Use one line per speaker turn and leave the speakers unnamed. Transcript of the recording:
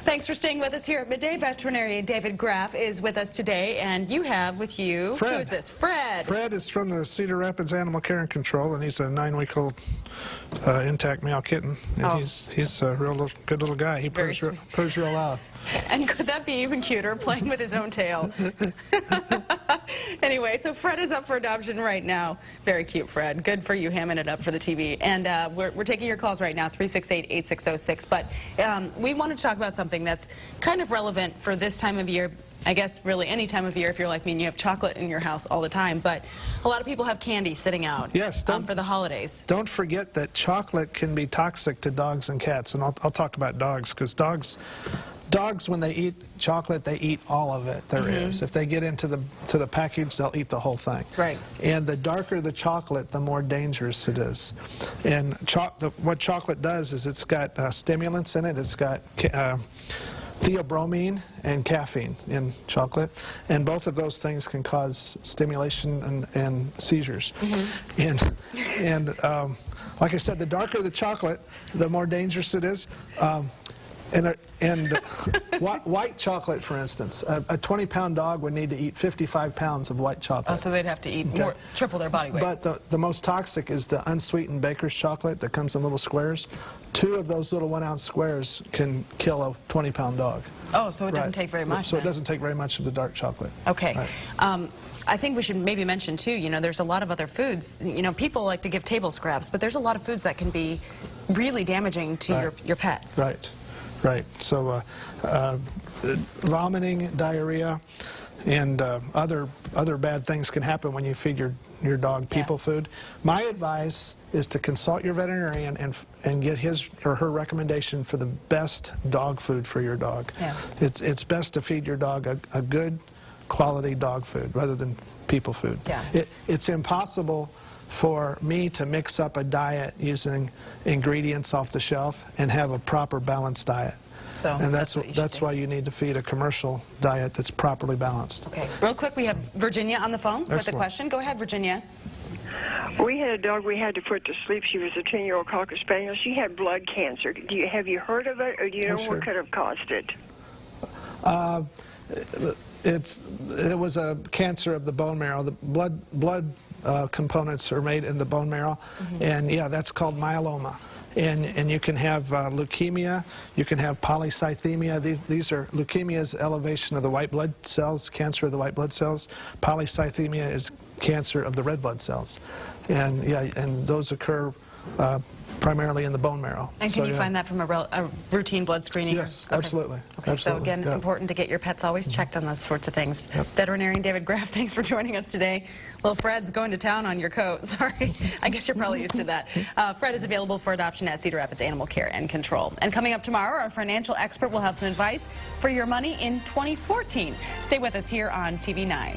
Thanks for staying with us here at Midday. Veterinarian David Graff is with us today, and you have with you,
Fred.
who is this? Fred.
Fred is from the Cedar Rapids Animal Care and Control, and he's a 9-week-old intact male kitten. And he's a real good little guy. He purrs real loud.
And could that be even cuter, playing with his own tail? Anyway, so Fred is up for adoption right now. Very cute, Fred. Good for you, hamming it up for the TV. And we're taking your calls right now, 368-8606. But we wanted to talk about something that's kind of relevant for this time of year. I guess really any time of year if you're like me and you have chocolate in your house all the time. But a lot of people have candy sitting out for the holidays. Don't
forget that chocolate can be toxic to dogs and cats. And I'll talk about dogs, because dogs, when they eat chocolate, they eat all of it there is. If they get into the package, they'll eat the whole thing.
Right.
And the darker the chocolate, the more dangerous it is. And what chocolate does is it's got stimulants in it. It's got theobromine and caffeine in chocolate, and both of those things can cause stimulation and seizures. And like I said, the darker the chocolate, the more dangerous it is. White chocolate, for instance, a 20-pound dog would need to eat 55 pounds of white chocolate.
Oh, so they'd have to eat triple their body weight.
But the most toxic is the unsweetened baker's chocolate that comes in little squares. 2 of those little 1-ounce squares can kill a 20-pound dog.
Oh, so it doesn't take very much.
So it doesn't take very much of the dark chocolate.
Okay.
Right.
I think we should maybe mention, too, you know, there's a lot of other foods. You know, people like to give table scraps, but there's a lot of foods that can be really damaging to your pets.
Right. Right. So vomiting, diarrhea, and other bad things can happen when you feed your dog people food. My advice is to consult your veterinarian and get his or her recommendation for the best dog food for your dog.
Yeah.
It's best to feed your dog a good quality dog food rather than people food.
Yeah.
It's impossible for me to mix up a diet using ingredients off the shelf and have a proper balanced diet.
So
and that's why you need to feed a commercial diet that's properly balanced.
Okay. Real quick, we have Virginia on the phone with a question. Go ahead, Virginia.
We had a dog we had to put to sleep. She was a 10-year-old Cocker Spaniel. She had blood cancer. Have you heard of it, or do you know what could have caused it?
It was a cancer of the bone marrow. The blood components are made in the bone marrow, and yeah, that's called myeloma. And you can have leukemia, you can have polycythemia. These are, leukemia is elevation of the white blood cells, cancer of the white blood cells. Polycythemia is cancer of the red blood cells. And yeah, and those occur primarily in the bone marrow.
And can you find that from a routine blood screening?
Yes, absolutely.
Okay,
absolutely.
so again, important to get your pets always checked on those sorts of things. Veterinarian David Graff, thanks for joining us today. Little Fred's going to town on your coat. Sorry, I guess you're probably used to that. Fred is available for adoption at Cedar Rapids Animal Care and Control. And coming up tomorrow, our financial expert will have some advice for your money in 2014. Stay with us here on TV 9.